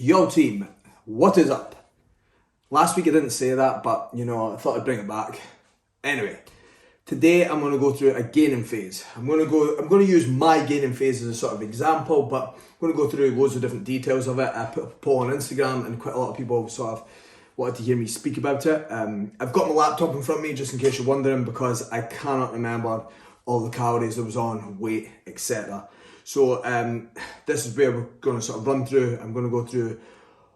Yo team, what is up? Last week I didn't say that, but I thought I'd bring it back. Anyway, today I'm going to go through a gaining phase. I'm going to use my gaining phase as a sort of example, but I'm going to go through loads of different details of it. I put a poll on Instagram and quite a lot of people sort of wanted to hear me speak about it. I've got my laptop in front of me just in case you're wondering, because I cannot remember all the calories that was on, weight, etc. So this is where we're going to sort of run through. I'm going to go through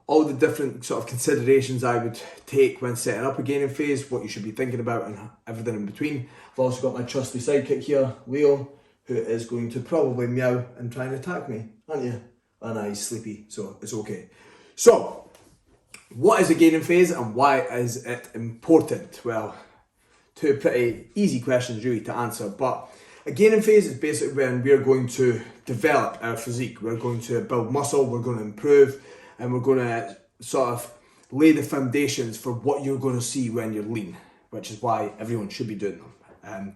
all the different sort of considerations I would take when setting up a gaining phase, what you should be thinking about, and everything in between. I've also got my trusty sidekick here, Leo, who is going to probably meow and try and attack me, aren't you? Oh no, he's sleepy, so it's okay. So, what is a gaining phase and why is it important? Well, two pretty easy questions really to answer, but a gaining phase is basically when we're going to develop our physique. We're going to build muscle, we're going to improve, and we're going to sort of lay the foundations for what you're going to see when you're lean, which is why everyone should be doing them.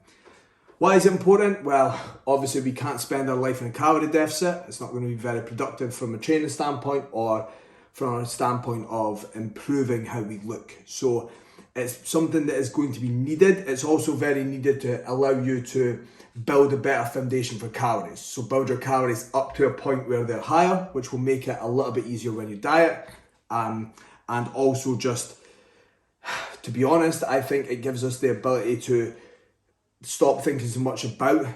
Why is it important? Well, obviously we can't spend our life in a calorie deficit. It's not going to be very productive from a training standpoint or from a standpoint of improving how we look. So it's something that is going to be needed. It's also very needed to allow you to build a better foundation for calories. So build your calories up to a point where they're higher, which will make it a little bit easier when you diet. And also just, to be honest, I think it gives us the ability to stop thinking so much about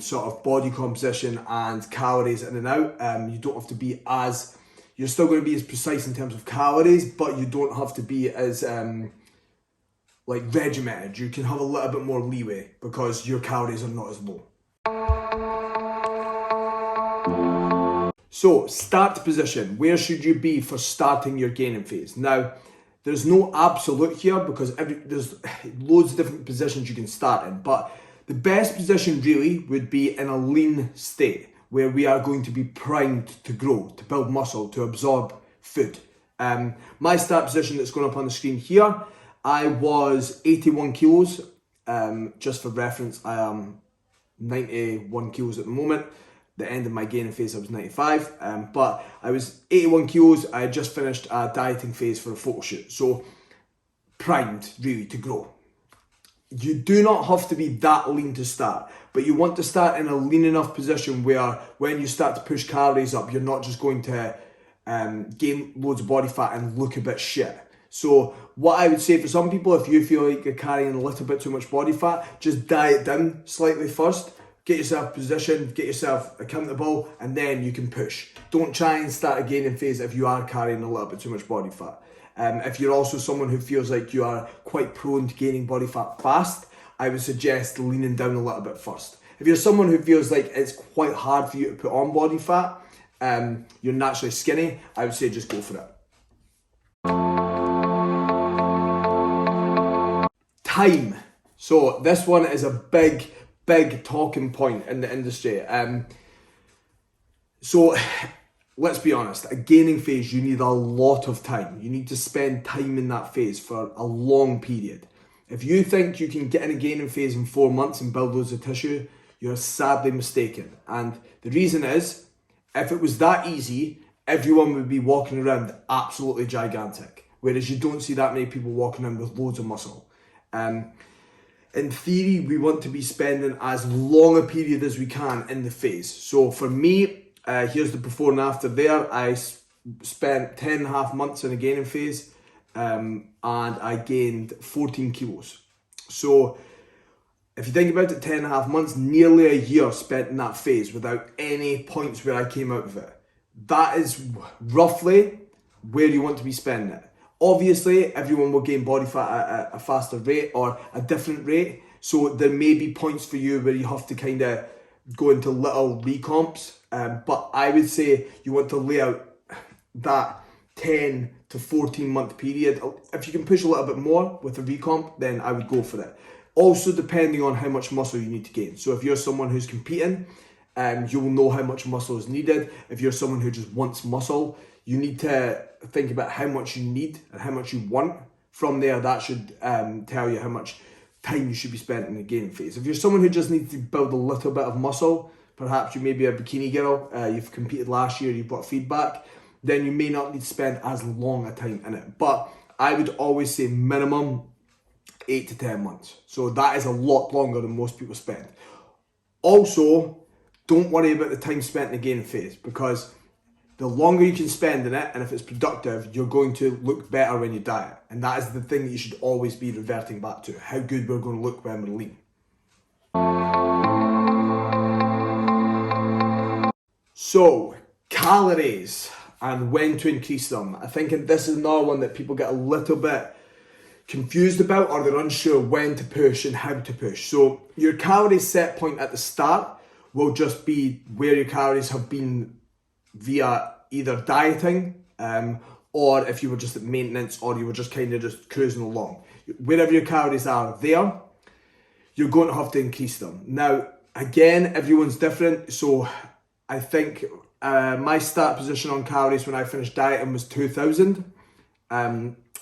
sort of body composition and calories in and out. You don't have to be as, you're still going to be as precise in terms of calories, but you don't have to be as regimented. You can have a little bit more leeway because your calories are not as low. So, start position. Where should you be for starting your gaining phase? Now, there's no absolute here because there's loads of different positions you can start in, but the best position really would be in a lean state where we are going to be primed to grow, to build muscle, to absorb food. My start position that's going up on the screen here, I was 81 kilos. Just for reference, I am 91 kilos at the moment. The end of my gaining phase, I was 95. But I was 81 kilos. I had just finished a dieting phase for a photo shoot. So, primed really to grow. You do not have to be that lean to start, but you want to start in a lean enough position where when you start to push calories up, you're not just going to gain loads of body fat and look a bit shit. So what I would say for some people, if you feel like you're carrying a little bit too much body fat, just diet down slightly first, get yourself positioned, get yourself accountable, and then you can push. Don't try and start a gaining phase if you are carrying a little bit too much body fat. If you're also someone who feels like you are quite prone to gaining body fat fast, I would suggest leaning down a little bit first. If you're someone who feels like it's quite hard for you to put on body fat, you're naturally skinny, I would say just go for it. Time. So this one is a big talking point in the industry. So let's be honest, a gaining phase, you need a lot of time. You need to spend time in that phase for a long period. If you think you can get in a gaining phase in 4 months and build loads of tissue, you're sadly mistaken. And the reason is, if it was that easy, everyone would be walking around absolutely gigantic. Whereas you don't see that many people walking around with loads of muscle. In theory, we want to be spending as long a period as we can in the phase. So for me, here's the before and after there. I spent 10 and a half months in a gaining phase and I gained 14 kilos. So if you think about it, 10 and a half months, nearly a year spent in that phase without any points where I came out of it. That is roughly where you want to be spending it. Obviously, everyone will gain body fat at a faster rate or a different rate. So there may be points for you where you have to kind of go into little recomps. But I would say you want to lay out that 10 to 14 month period. If you can push a little bit more with a recomp, then I would go for it. Also depending on how much muscle you need to gain. So if you're someone who's competing, you will know how much muscle is needed. If you're someone who just wants muscle, you need to think about how much you need and how much you want. From there, that should tell you how much time you should be spent in the gaining phase. If you're someone who just needs to build a little bit of muscle, perhaps you may be a bikini girl, you've competed last year, you've got feedback, then you may not need to spend as long a time in it. But I would always say minimum 8 to 10 months. So that is a lot longer than most people spend. Also, don't worry about the time spent in the gaining phase, because the longer you can spend in it, and if it's productive, you're going to look better when you diet. And that is the thing that you should always be reverting back to, how good we're going to look when we're lean. So, calories and when to increase them. I think this is another one that people get a little bit confused about, or they're unsure when to push and how to push. So your calorie set point at the start will just be where your calories have been via either dieting, or if you were just at maintenance, or you were just kind of just cruising along. Wherever your calories are there, you're going to have to increase them. Now, again, everyone's different. So I think my start position on calories when I finished dieting was 2,000.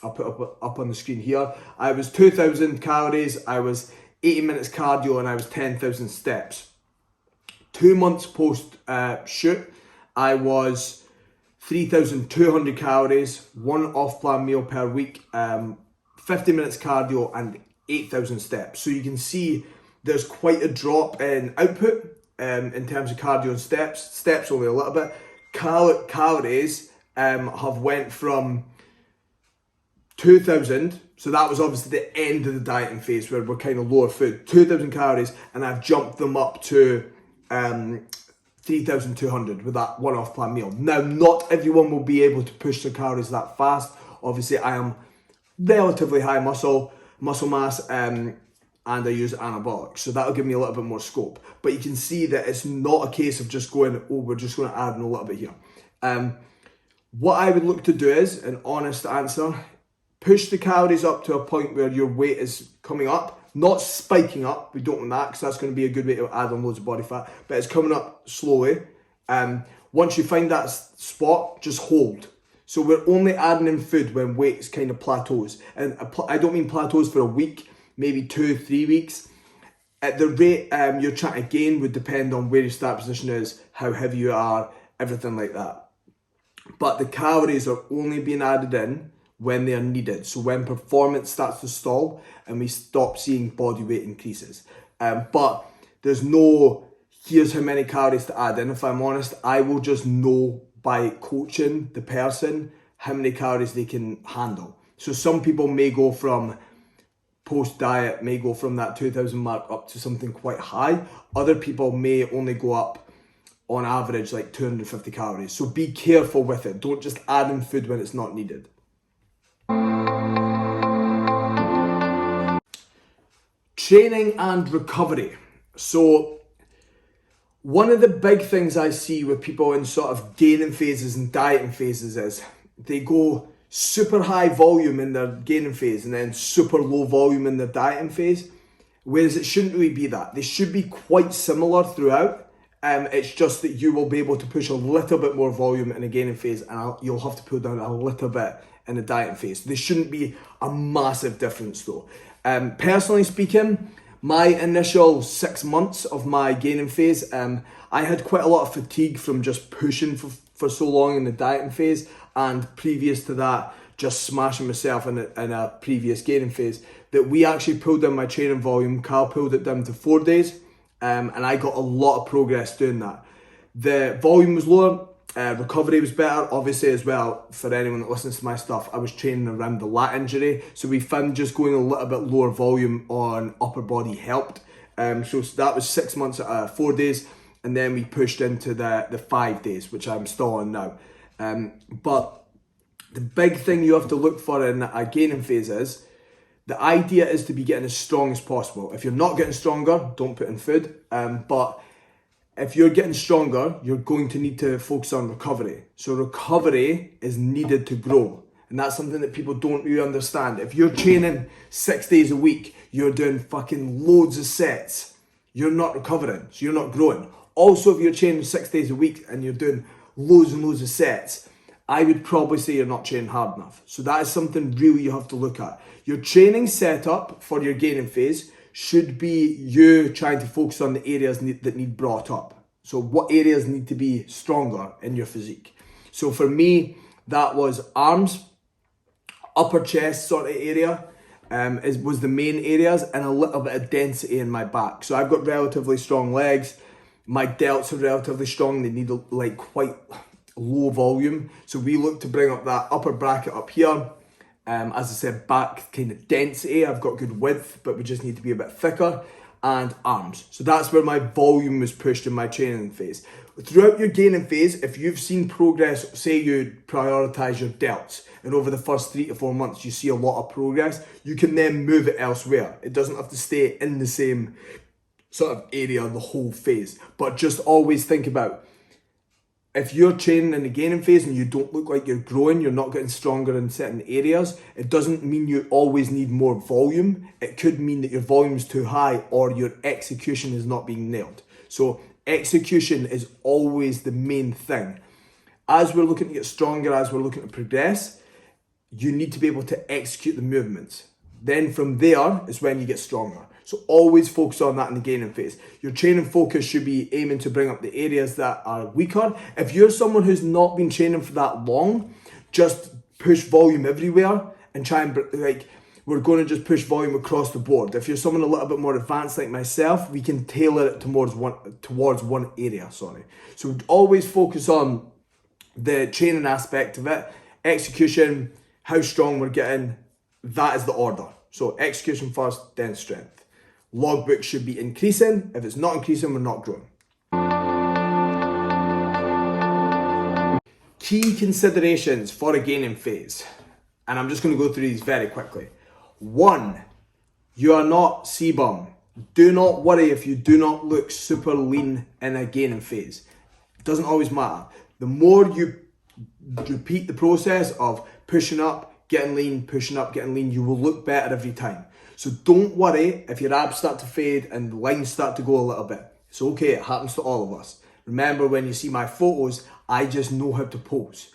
I'll put up on the screen here. I was 2,000 calories, I was 80 minutes cardio, and I was 10,000 steps. 2 months post shoot, I was 3,200 calories, 1 off-plan meal per week, 50 minutes cardio, and 8,000 steps. So you can see there's quite a drop in output in terms of cardio and steps. Steps only a little bit. Calories have went from 2,000, so that was obviously the end of the dieting phase where we're kind of lower food, 2,000 calories, and I've jumped them up to 3,200 with that one off plan meal. Now, not everyone will be able to push their calories that fast. Obviously, I am relatively high muscle mass, and I use anabolic, so that'll give me a little bit more scope. But you can see that it's not a case of just going, oh, we're just going to add in a little bit here. What I would look to do is, an honest answer, push the calories up to a point where your weight is coming up, not spiking up. We don't want that, because that's going to be a good way to add on loads of body fat, but it's coming up slowly. Once you find that spot, just hold. So we're only adding in food when weight kind of plateaus. And I don't mean plateaus for a week, maybe 2-3 weeks. At the rate you're trying to gain would depend on where your start position is, how heavy you are, everything like that. But the calories are only being added in when they are needed. So when performance starts to stall and we stop seeing body weight increases. But there's no, here's how many calories to add in. If I'm honest, I will just know by coaching the person how many calories they can handle. So some people may go from post-diet, may go from that 2,000 mark up to something quite high. Other people may only go up on average like 250 calories. So be careful with it. Don't just add in food when it's not needed. Training and recovery. So one of the big things I see with people in sort of gaining phases and dieting phases is they go super high volume in their gaining phase and then super low volume in their dieting phase, whereas it shouldn't really be that. They should be quite similar throughout. It's just that you will be able to push a little bit more volume in a gaining phase, and you'll have to pull down a little bit in the dieting phase. There shouldn't be a massive difference though. Personally speaking, my initial 6 months of my gaining phase, I had quite a lot of fatigue from just pushing for so long in the dieting phase, and previous to that, just smashing myself in a previous gaining phase, that we actually pulled down my training volume. Carl pulled it down to 4 days, and I got a lot of progress doing that. The volume was lower, recovery was better, obviously as well. For anyone that listens to my stuff, I was training around the lat injury, so we found just going a little bit lower volume on upper body helped. So that was 6 months at 4 days, and then we pushed into the 5 days, which I'm still on now. But the big thing you have to look for in a gaining phase is, the idea is to be getting as strong as possible. If you're not getting stronger, don't put in food. But if you're getting stronger, you're going to need to focus on recovery. So recovery is needed to grow. And that's something that people don't really understand. If you're training 6 days a week, you're doing fucking loads of sets, you're not recovering, so you're not growing. Also, if you're training 6 days a week and you're doing loads and loads of sets, I would probably say you're not training hard enough. So that is something really you have to look at. Your training setup for your gaining phase should be you trying to focus on the areas that need brought up. So what areas need to be stronger in your physique? So for me, that was arms, upper chest sort of area, was the main areas, and a little bit of density in my back. So I've got relatively strong legs. My delts are relatively strong. They need like quite low volume. So we look to bring up that upper bracket up here. As I said, back kind of density. I've got good width, but we just need to be a bit thicker. And arms. So that's where my volume was pushed in my training phase. Throughout your gaining phase, if you've seen progress, say you prioritize your delts, and over the first 3 to 4 months you see a lot of progress, you can then move it elsewhere. It doesn't have to stay in the same sort of area the whole phase. But just always think about, if you're training in the gaining phase and you don't look like you're growing, you're not getting stronger in certain areas, it doesn't mean you always need more volume. It could mean that your volume is too high or your execution is not being nailed. So execution is always the main thing. As we're looking to get stronger, as we're looking to progress, you need to be able to execute the movements. Then from there is when you get stronger. So always focus on that in the gaining phase. Your training focus should be aiming to bring up the areas that are weaker. If you're someone who's not been training for that long, just push volume everywhere and try and, like, we're going to just push volume across the board. If you're someone a little bit more advanced like myself, we can tailor it towards one area, sorry. So always focus on the training aspect of it, execution, how strong we're getting, that is the order. So execution first, then strength. Logbook should be increasing. If it's not increasing, we're not growing. Key considerations for a gaining phase. And I'm just going to go through these very quickly. 1, you are not sebum. Do not worry if you do not look super lean in a gaining phase. It doesn't always matter. The more you repeat the process of pushing up, getting lean, pushing up, getting lean, you will look better every time. So don't worry if your abs start to fade and the lines start to go a little bit. It's okay, it happens to all of us. Remember, when you see my photos, I just know how to pose.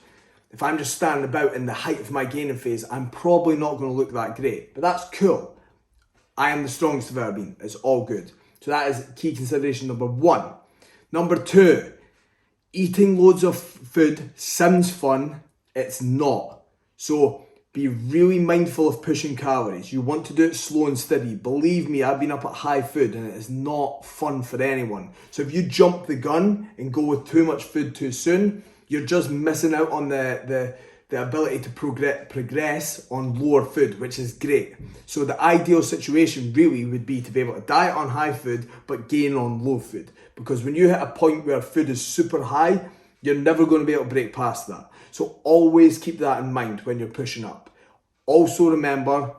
If I'm just standing about in the height of my gaining phase, I'm probably not going to look that great. But that's cool. I am the strongest I've ever been. It's all good. So that is key consideration number 1. Number 2, eating loads of food sounds fun. It's not. So be really mindful of pushing calories. You want to do it slow and steady. Believe me, I've been up at high food and it is not fun for anyone. So if you jump the gun and go with too much food too soon, you're just missing out on the ability to progress on lower food, which is great. So the ideal situation really would be to be able to diet on high food but gain on low food. Because when you hit a point where food is super high, you're never going to be able to break past that. So always keep that in mind when you're pushing up. Also remember,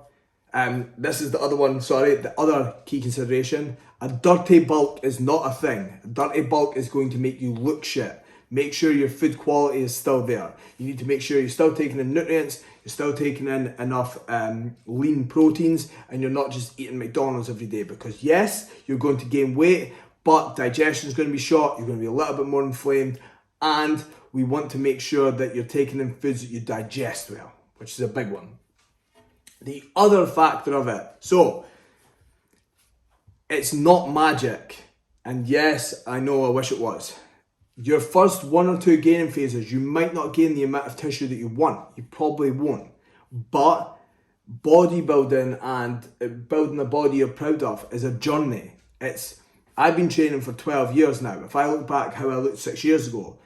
this is the other one, the other key consideration, a dirty bulk is not a thing. A dirty bulk is going to make you look shit. Make sure your food quality is still there. You need to make sure you're still taking in nutrients, you're still taking in enough lean proteins, and you're not just eating McDonald's every day, because yes, you're going to gain weight, but digestion is going to be short, you're going to be a little bit more inflamed, and we want to make sure that you're taking in foods that you digest well, which is a big one. The other factor of it, so it's not magic, and yes, I know, I wish it was. Your first 1 or 2 gaining phases, you might not gain the amount of tissue that you want. You probably won't. But bodybuilding and building a body you're proud of is a journey. I've been training for 12 years now. If I look back how I looked 6 years ago,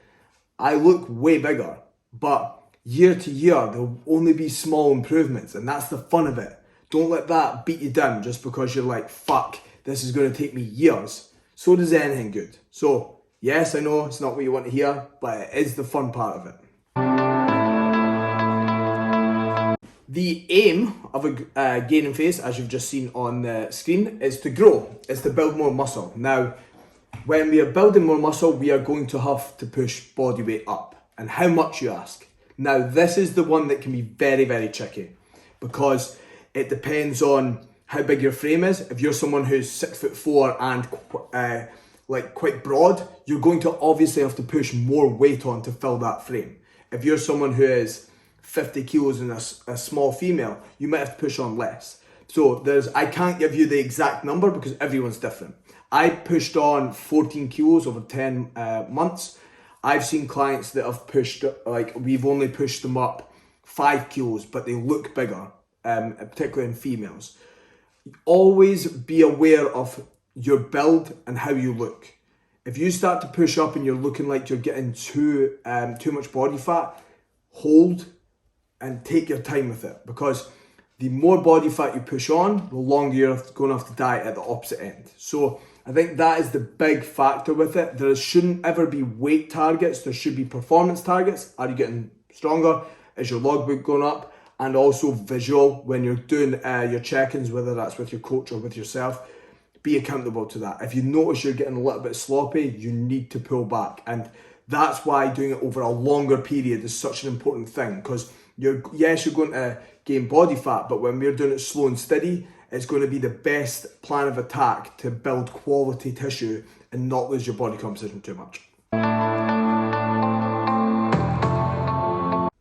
I look way bigger. But year to year, there'll only be small improvements, and that's the fun of it. Don't let that beat you down just because you're like, fuck, this is going to take me years. So does anything good. So yes, I know it's not what you want to hear, but it is the fun part of it. The aim of a gaining phase, as you've just seen on the screen, is to grow, is to build more muscle. Now, when we are building more muscle, we are going to have to push body weight up. And how much, you ask? Now, this is the one that can be very, very tricky, because it depends on how big your frame is. If you're someone who's 6'4" and quite broad, you're going to obviously have to push more weight on to fill that frame. If you're someone who is 50 kilos and a small female, you might have to push on less. So I can't give you the exact number because everyone's different. I pushed on 14 kilos over 10 months. I've seen clients that have pushed, like we've only pushed them up 5 kilos, but they look bigger, particularly in females. Always be aware of your build and how you look. If you start to push up and you're looking like you're getting too much body fat, hold and take your time with it, because the more body fat you push on, the longer you're going to have to diet at the opposite end. So I think that is the big factor with it. There shouldn't ever be weight targets. There should be performance targets. Are you getting stronger? Is your logbook going up? And also visual when you're doing your check-ins, whether that's with your coach or with yourself. Be accountable to that. If you notice you're getting a little bit sloppy, you need to pull back. And that's why doing it over a longer period is such an important thing, because you're going to gain body fat, but when we're doing it slow and steady, it's going to be the best plan of attack to build quality tissue and not lose your body composition too much.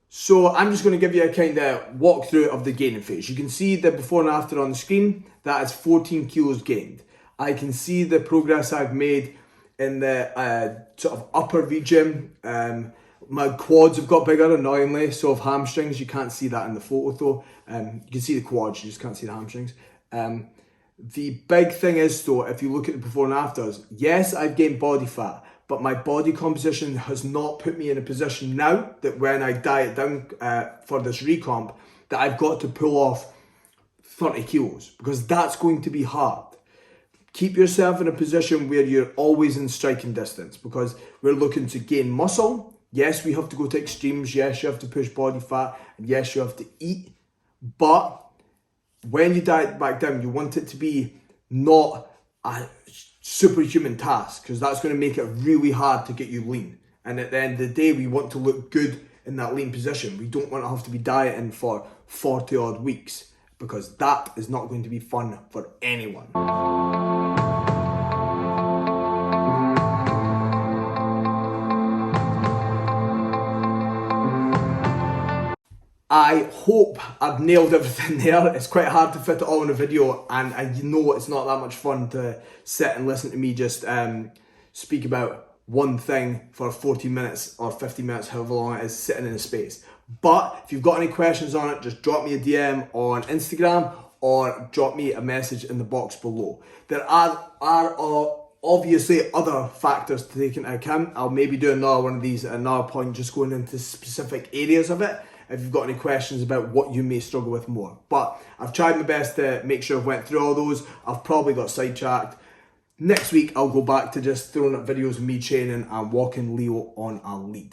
So I'm just going to give you a kind of walkthrough of the gaining phase. You can see the before and after on the screen. That is 14 kilos gained. I can see the progress I've made in the sort of upper region. My quads have got bigger, annoyingly, so have hamstrings. You can't see that in the photo though. You can see the quads, you just can't see the hamstrings. The big thing is though, if you look at the before and afters, yes, I've gained body fat, but my body composition has not put me in a position now that when I diet down for this recomp, that I've got to pull off 30 kilos, because that's going to be hard. Keep yourself in a position where you're always in striking distance, because we're looking to gain muscle. Yes, we have to go to extremes. Yes, you have to push body fat. And yes, you have to eat. But when you diet back down, you want it to be not a superhuman task, because that's going to make it really hard to get you lean. And at the end of the day, we want to look good in that lean position. We don't want to have to be dieting for 40 odd weeks, because that is not going to be fun for anyone. I hope I've nailed everything there. It's quite hard to fit it all in a video, and you know it's not that much fun to sit and listen to me just speak about one thing for 40 minutes or 50 minutes, however long it is, sitting in a space. But if you've got any questions on it, just drop me a DM on Instagram or drop me a message in the box below. There are obviously other factors to take into account. I'll maybe do another one of these at another point, just going into specific areas of it, if you've got any questions about what you may struggle with more. But I've tried my best to make sure I've went through all those. I've probably got sidetracked. Next week, I'll go back to just throwing up videos of me training and walking Leo on a lead.